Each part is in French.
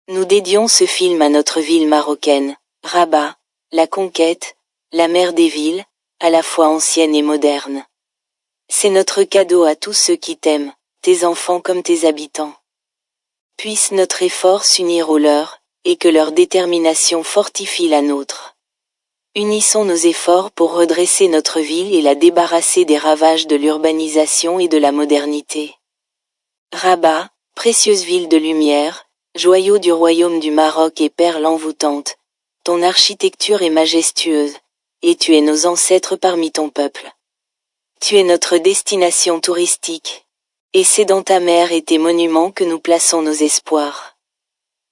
Nous dédions ce film à notre ville marocaine, Rabat, la conquête, la mère des villes, à la fois ancienne et moderne. C'est notre cadeau à tous ceux qui t'aiment, tes enfants comme tes habitants. Puisse notre effort s'unir au leur, et que leur détermination fortifie la nôtre. Unissons nos efforts pour redresser notre ville et la débarrasser des ravages de l'urbanisation et de la modernité. Rabat, précieuse ville de lumière, joyau du royaume du Maroc et perle envoûtante, ton architecture est majestueuse, et tu es nos ancêtres parmi ton peuple. Tu es notre destination touristique, et c'est dans ta mer et tes monuments que nous plaçons nos espoirs.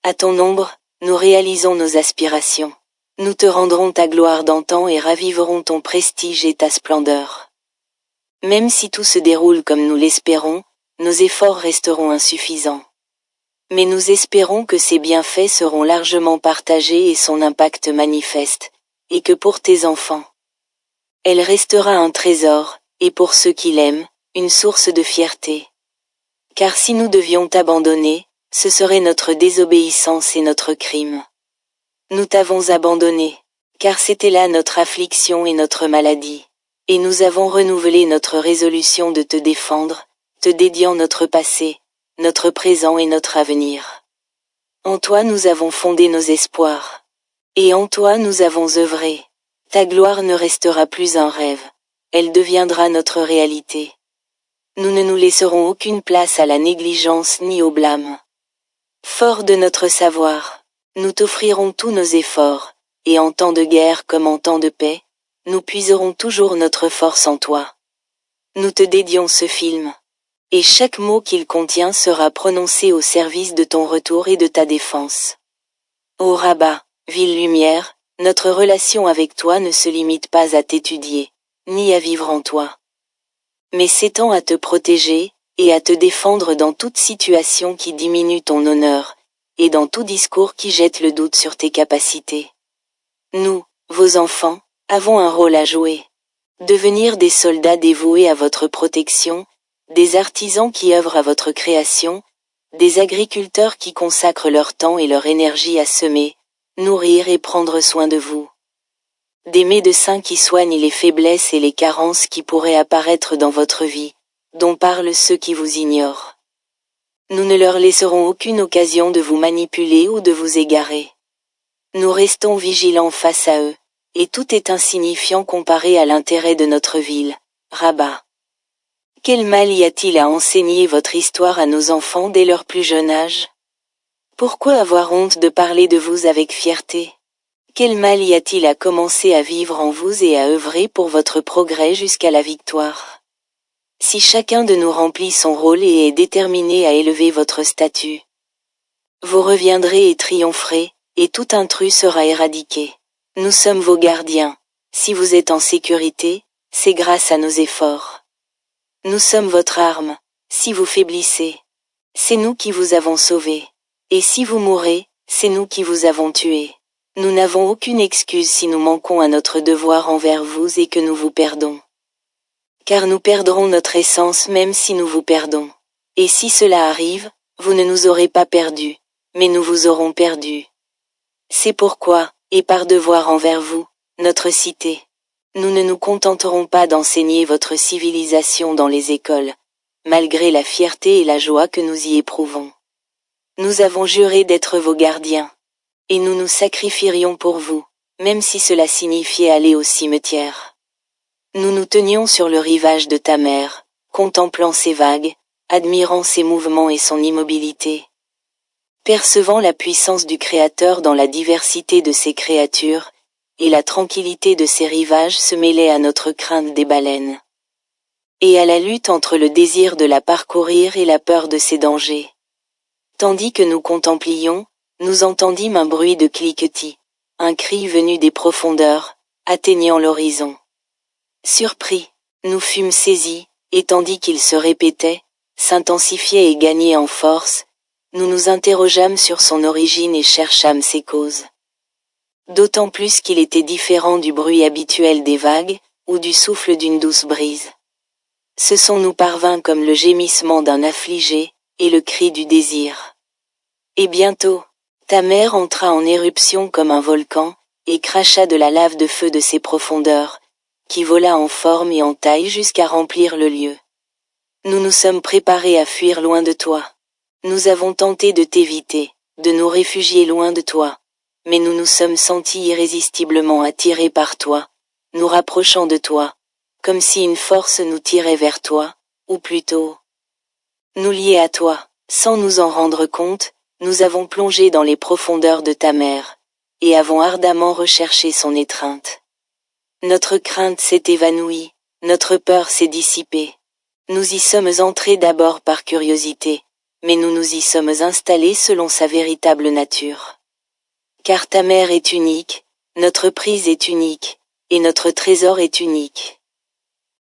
À ton ombre, nous réalisons nos aspirations. Nous te rendrons ta gloire d'antan et raviverons ton prestige et ta splendeur. Même si tout se déroule comme nous l'espérons, nos efforts resteront insuffisants. Mais nous espérons que ses bienfaits seront largement partagés et son impact manifeste, et que pour tes enfants, elle restera un trésor, et pour ceux qui l'aiment, une source de fierté. Car si nous devions t'abandonner, ce serait notre désobéissance et notre crime. Nous t'avons abandonné, car c'était là notre affliction et notre maladie. Et nous avons renouvelé notre résolution de te défendre, te dédiant notre passé, notre présent et notre avenir. En toi nous avons fondé nos espoirs. Et en toi nous avons œuvré. Ta gloire ne restera plus un rêve. Elle deviendra notre réalité. Nous ne nous laisserons aucune place à la négligence ni au blâme. Forts de notre savoir, nous t'offrirons tous nos efforts, et en temps de guerre comme en temps de paix, nous puiserons toujours notre force en toi. Nous te dédions ce film. Et chaque mot qu'il contient sera prononcé au service de ton retour et de ta défense. Ô Rabat, ville lumière, notre relation avec toi ne se limite pas à t'étudier, ni à vivre en toi, mais s'étend à te protéger, et à te défendre dans toute situation qui diminue ton honneur, et dans tout discours qui jette le doute sur tes capacités. Nous, vos enfants, avons un rôle à jouer. Devenir des soldats dévoués à votre protection, des artisans qui œuvrent à votre création, des agriculteurs qui consacrent leur temps et leur énergie à semer, nourrir et prendre soin de vous. Des médecins qui soignent les faiblesses et les carences qui pourraient apparaître dans votre vie, dont parlent ceux qui vous ignorent. Nous ne leur laisserons aucune occasion de vous manipuler ou de vous égarer. Nous restons vigilants face à eux, et tout est insignifiant comparé à l'intérêt de notre ville, Rabat. Quel mal y a-t-il à enseigner votre histoire à nos enfants dès leur plus jeune âge? Pourquoi avoir honte de parler de vous avec fierté? Quel mal y a-t-il à commencer à vivre en vous et à œuvrer pour votre progrès jusqu'à la victoire? Si chacun de nous remplit son rôle et est déterminé à élever votre statut, vous reviendrez et triompherez, et tout intrus sera éradiqué. Nous sommes vos gardiens. Si vous êtes en sécurité, c'est grâce à nos efforts. Nous sommes votre arme. Si vous faiblissez, c'est nous qui vous avons sauvé. Et si vous mourrez, c'est nous qui vous avons tué. Nous n'avons aucune excuse si nous manquons à notre devoir envers vous et que nous vous perdons. Car nous perdrons notre essence même si nous vous perdons. Et si cela arrive, vous ne nous aurez pas perdus, mais nous vous aurons perdus. C'est pourquoi, et par devoir envers vous, notre cité, nous ne nous contenterons pas d'enseigner votre civilisation dans les écoles, malgré la fierté et la joie que nous y éprouvons. Nous avons juré d'être vos gardiens, et nous nous sacrifierions pour vous, même si cela signifiait aller au cimetière. Nous nous tenions sur le rivage de ta mer, contemplant ses vagues, admirant ses mouvements et son immobilité. Percevant la puissance du Créateur dans la diversité de ses créatures, et la tranquillité de ses rivages se mêlait à notre crainte des baleines. Et à la lutte entre le désir de la parcourir et la peur de ses dangers. Tandis que nous contemplions, nous entendîmes un bruit de cliquetis, un cri venu des profondeurs, atteignant l'horizon. Surpris, nous fûmes saisis, et tandis qu'il se répétait, s'intensifiait et gagnait en force, nous nous interrogeâmes sur son origine et cherchâmes ses causes. D'autant plus qu'il était différent du bruit habituel des vagues, ou du souffle d'une douce brise. Ce son nous parvint comme le gémissement d'un affligé, et le cri du désir. Et bientôt, Ta mère entra en éruption comme un volcan, et cracha de la lave de feu de ses profondeurs, qui vola en forme et en taille jusqu'à remplir le lieu. Nous nous sommes préparés à fuir loin de toi. Nous avons tenté de t'éviter, de nous réfugier loin de toi, mais nous nous sommes sentis irrésistiblement attirés par toi, nous rapprochant de toi, comme si une force nous tirait vers toi, ou plutôt nous liait à toi. Sans nous en rendre compte, nous avons plongé dans les profondeurs de ta mer, et avons ardemment recherché son étreinte. Notre crainte s'est évanouie, notre peur s'est dissipée. Nous y sommes entrés d'abord par curiosité, mais nous nous y sommes installés selon sa véritable nature. Car ta mer est unique, notre prise est unique, et notre trésor est unique.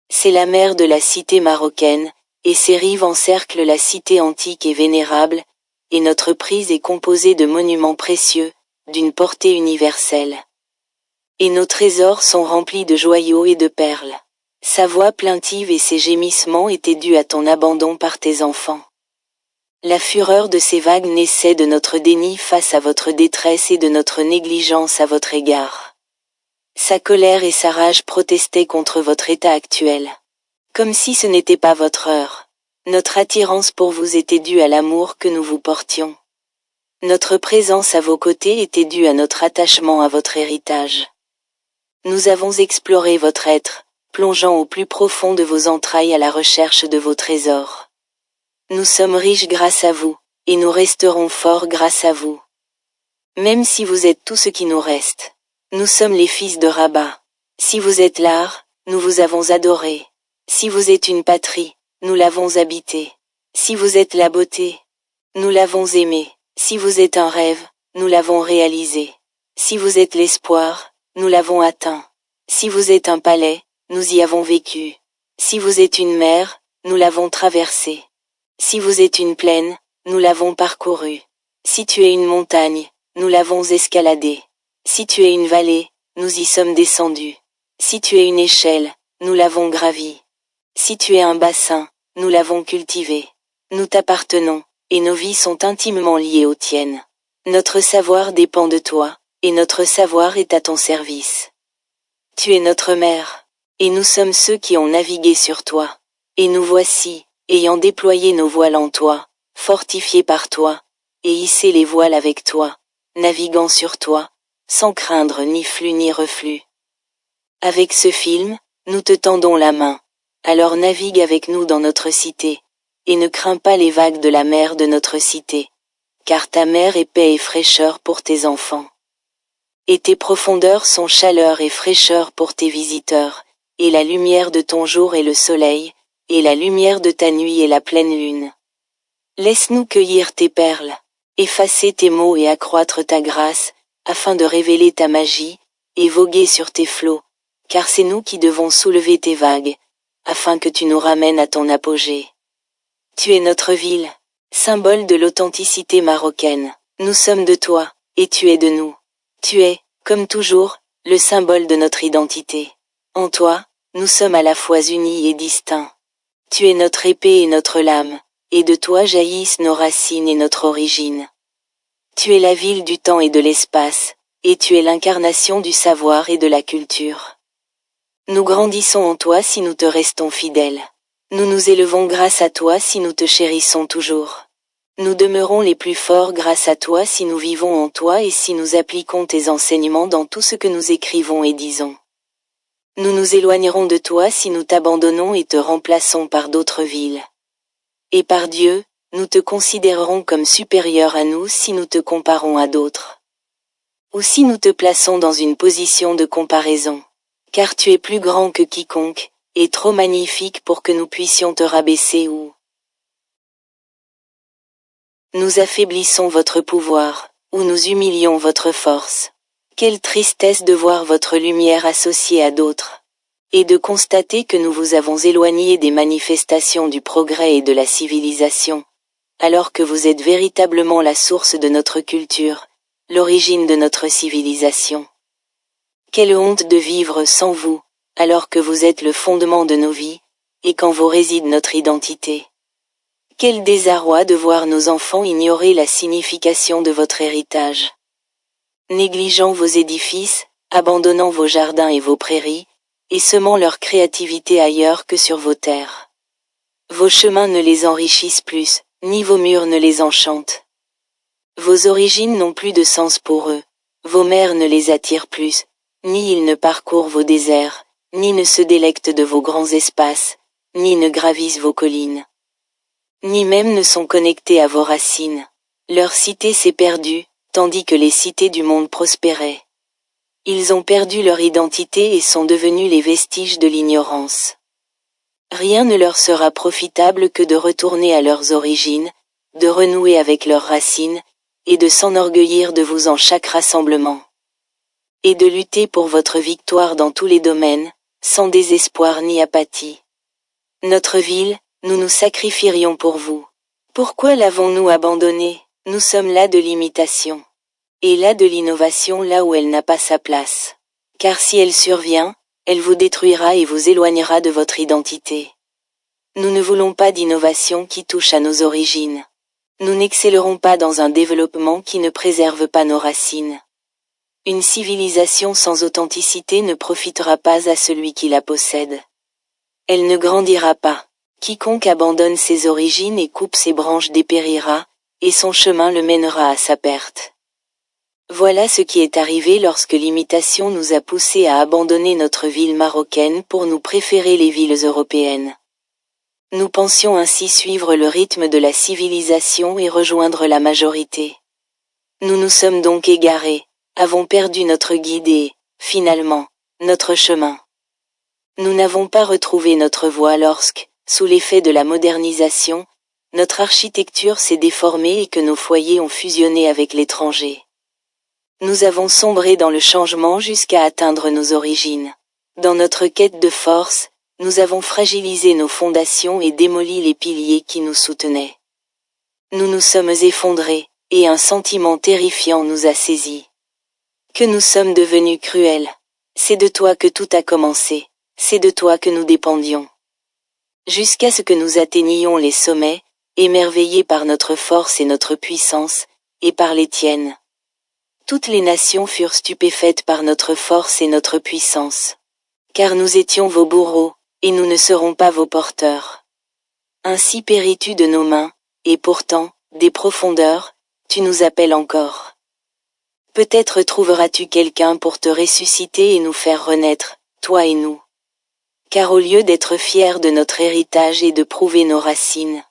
C'est la mer de la cité marocaine, et ses rives encerclent la cité antique et vénérable, et notre prise est composée de monuments précieux, d'une portée universelle. Et nos trésors sont remplis de joyaux et de perles. Sa voix plaintive et ses gémissements étaient dus à ton abandon par tes enfants. La fureur de ces vagues naissait de notre déni face à votre détresse et de notre négligence à votre égard. Sa colère et sa rage protestaient contre votre état actuel. Comme si ce n'était pas votre heure. Notre attirance pour vous était due à l'amour que nous vous portions. Notre présence à vos côtés était due à notre attachement à votre héritage. Nous avons exploré votre être, plongeant au plus profond de vos entrailles à la recherche de vos trésors. Nous sommes riches grâce à vous, et nous resterons forts grâce à vous. Même si vous êtes tout ce qui nous reste. Nous sommes les fils de Rabat. Si vous êtes l'art, nous vous avons adoré. Si vous êtes une patrie, nous l'avons habité. Si vous êtes la beauté, nous l'avons aimé. Si vous êtes un rêve, nous l'avons réalisé. Si vous êtes l'espoir, nous l'avons atteint. Si vous êtes un palais, nous y avons vécu. Si vous êtes une mer, nous l'avons traversée. Si vous êtes une plaine, nous l'avons parcourue. Si tu es une montagne, nous l'avons escaladée. Si tu es une vallée, nous y sommes descendus. Si tu es une échelle, nous l'avons gravie. Si tu es un bassin, nous l'avons cultivé. Nous t'appartenons, et nos vies sont intimement liées aux tiennes. Notre savoir dépend de toi, et notre savoir est à ton service. Tu es notre mère, et nous sommes ceux qui ont navigué sur toi. Et nous voici, ayant déployé nos voiles en toi, fortifiés par toi, et hissé les voiles avec toi, naviguant sur toi, sans craindre ni flux ni reflux. Avec ce film, nous te tendons la main. Alors navigue avec nous dans notre cité, et ne crains pas les vagues de la mer de notre cité, car ta mer est paix et fraîcheur pour tes enfants. Et tes profondeurs sont chaleur et fraîcheur pour tes visiteurs, et la lumière de ton jour est le soleil, et la lumière de ta nuit est la pleine lune. Laisse-nous cueillir tes perles, effacer tes mots et accroître ta grâce, afin de révéler ta magie, et voguer sur tes flots, car c'est nous qui devons soulever tes vagues, afin que tu nous ramènes à ton apogée. Tu es notre ville, symbole de l'authenticité marocaine. Nous sommes de toi, et tu es de nous. Tu es, comme toujours, le symbole de notre identité. En toi, nous sommes à la fois unis et distincts. Tu es notre épée et notre lame, et de toi jaillissent nos racines et notre origine. Tu es la ville du temps et de l'espace, et tu es l'incarnation du savoir et de la culture. Nous grandissons en toi si nous te restons fidèles. Nous nous élevons grâce à toi si nous te chérissons toujours. Nous demeurons les plus forts grâce à toi si nous vivons en toi et si nous appliquons tes enseignements dans tout ce que nous écrivons et disons. Nous nous éloignerons de toi si nous t'abandonnons et te remplaçons par d'autres villes. Et par Dieu, nous te considérerons comme supérieur à nous si nous te comparons à d'autres. Ou si nous te plaçons dans une position de comparaison. Car tu es plus grand que quiconque, et trop magnifique pour que nous puissions te rabaisser ou nous affaiblissons votre pouvoir, ou nous humilions votre force. Quelle tristesse de voir votre lumière associée à d'autres, et de constater que nous vous avons éloigné des manifestations du progrès et de la civilisation, alors que vous êtes véritablement la source de notre culture, l'origine de notre civilisation. Quelle honte de vivre sans vous, alors que vous êtes le fondement de nos vies, et qu'en vous réside notre identité. Quel désarroi de voir nos enfants ignorer la signification de votre héritage. Négligeant vos édifices, abandonnant vos jardins et vos prairies, et semant leur créativité ailleurs que sur vos terres. Vos chemins ne les enrichissent plus, ni vos murs ne les enchantent. Vos origines n'ont plus de sens pour eux, vos mers ne les attirent plus, ni ils ne parcourent vos déserts, ni ne se délectent de vos grands espaces, ni ne gravissent vos collines. Ni même ne sont connectés à vos racines. Leur cité s'est perdue, tandis que les cités du monde prospéraient. Ils ont perdu leur identité et sont devenus les vestiges de l'ignorance. Rien ne leur sera profitable que de retourner à leurs origines, de renouer avec leurs racines, et de s'enorgueillir de vous en chaque rassemblement. Et de lutter pour votre victoire dans tous les domaines, sans désespoir ni apathie. Notre ville, nous nous sacrifierions pour vous. Pourquoi l'avons-nous abandonnée? Nous sommes là de l'imitation. Et là de l'innovation là où elle n'a pas sa place. Car si elle survient, elle vous détruira et vous éloignera de votre identité. Nous ne voulons pas d'innovation qui touche à nos origines. Nous n'excellerons pas dans un développement qui ne préserve pas nos racines. Une civilisation sans authenticité ne profitera pas à celui qui la possède. Elle ne grandira pas. Quiconque abandonne ses origines et coupe ses branches dépérira, et son chemin le mènera à sa perte. Voilà ce qui est arrivé lorsque l'imitation nous a poussés à abandonner notre ville marocaine pour nous préférer les villes européennes. Nous pensions ainsi suivre le rythme de la civilisation et rejoindre la majorité. Nous nous sommes donc égarés, avons perdu notre guide et, finalement, notre chemin. Nous n'avons pas retrouvé notre voie lorsque, sous l'effet de la modernisation, notre architecture s'est déformée et que nos foyers ont fusionné avec l'étranger. Nous avons sombré dans le changement jusqu'à atteindre nos origines. Dans notre quête de force, nous avons fragilisé nos fondations et démoli les piliers qui nous soutenaient. Nous nous sommes effondrés, et un sentiment terrifiant nous a saisis. Que nous sommes devenus cruels. C'est de toi que tout a commencé, c'est de toi que nous dépendions. Jusqu'à ce que nous atteignions les sommets, émerveillés par notre force et notre puissance, et par les tiennes. Toutes les nations furent stupéfaites par notre force et notre puissance. Car nous étions vos bourreaux, et nous ne serons pas vos porteurs. Ainsi péris-tu de nos mains, et pourtant, des profondeurs, tu nous appelles encore. Peut-être trouveras-tu quelqu'un pour te ressusciter et nous faire renaître, toi et nous. Car au lieu d'être fiers de notre héritage et de prouver nos racines,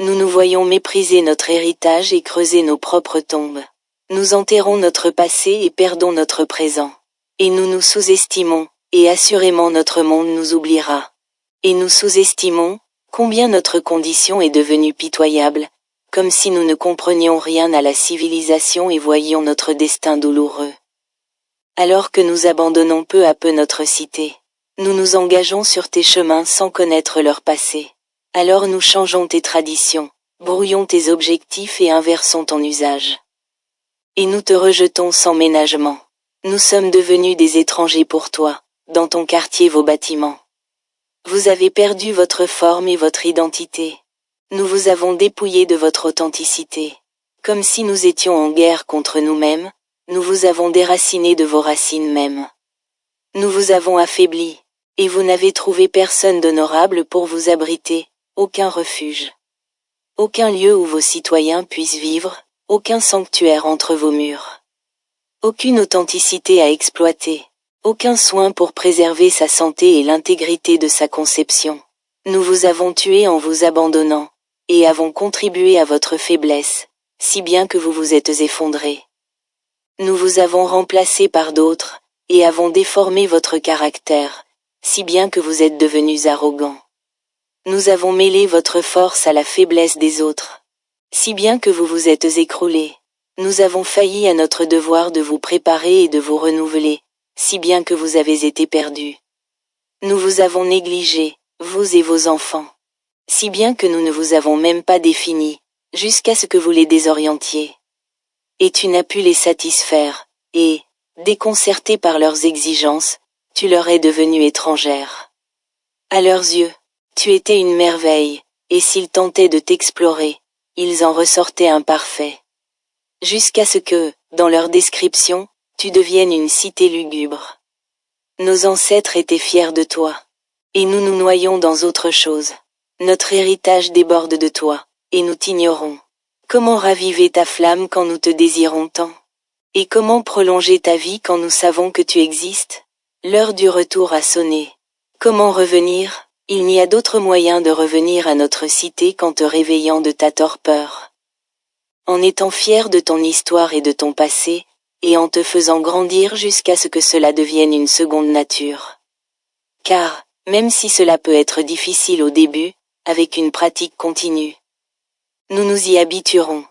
nous nous voyons mépriser notre héritage et creuser nos propres tombes. Nous enterrons notre passé et perdons notre présent. Et nous nous sous-estimons, et assurément notre monde nous oubliera. Et nous sous-estimons, combien notre condition est devenue pitoyable, comme si nous ne comprenions rien à la civilisation et voyions notre destin douloureux. Alors que nous abandonnons peu à peu notre cité, nous nous engageons sur tes chemins sans connaître leur passé. Alors nous changeons tes traditions, brouillons tes objectifs et inversons ton usage. Et nous te rejetons sans ménagement. Nous sommes devenus des étrangers pour toi, dans ton quartier vos bâtiments. Vous avez perdu votre forme et votre identité. Nous vous avons dépouillé de votre authenticité. Comme si nous étions en guerre contre nous-mêmes, nous vous avons déraciné de vos racines mêmes. Nous vous avons affaibli, et vous n'avez trouvé personne d'honorable pour vous abriter, aucun refuge. Aucun lieu où vos citoyens puissent vivre, aucun sanctuaire entre vos murs. Aucune authenticité à exploiter, aucun soin pour préserver sa santé et l'intégrité de sa conception. Nous vous avons tué en vous abandonnant, et avons contribué à votre faiblesse, si bien que vous vous êtes effondrés. Nous vous avons remplacé par d'autres, et avons déformé votre caractère, si bien que vous êtes devenus arrogants. Nous avons mêlé votre force à la faiblesse des autres, si bien que vous vous êtes écroulés. Nous avons failli à notre devoir de vous préparer et de vous renouveler, si bien que vous avez été perdus. Nous vous avons négligés, vous et vos enfants, si bien que nous ne vous avons même pas définis, jusqu'à ce que vous les désorientiez. Et tu n'as pu les satisfaire, et, déconcerté par leurs exigences, tu leur es devenue étrangère. À leurs yeux, tu étais une merveille, et s'ils tentaient de t'explorer, ils en ressortaient imparfaits. Jusqu'à ce que, dans leur description, tu deviennes une cité lugubre. Nos ancêtres étaient fiers de toi. Et nous nous noyons dans autre chose. Notre héritage déborde de toi, et nous t'ignorons. Comment raviver ta flamme quand nous te désirons tant? Et comment prolonger ta vie quand nous savons que tu existes? L'heure du retour a sonné. Comment revenir? Il n'y a d'autre moyen de revenir à notre cité qu'en te réveillant de ta torpeur. En étant fier de ton histoire et de ton passé, et en te faisant grandir jusqu'à ce que cela devienne une seconde nature. Car, même si cela peut être difficile au début, avec une pratique continue, nous nous y habituerons.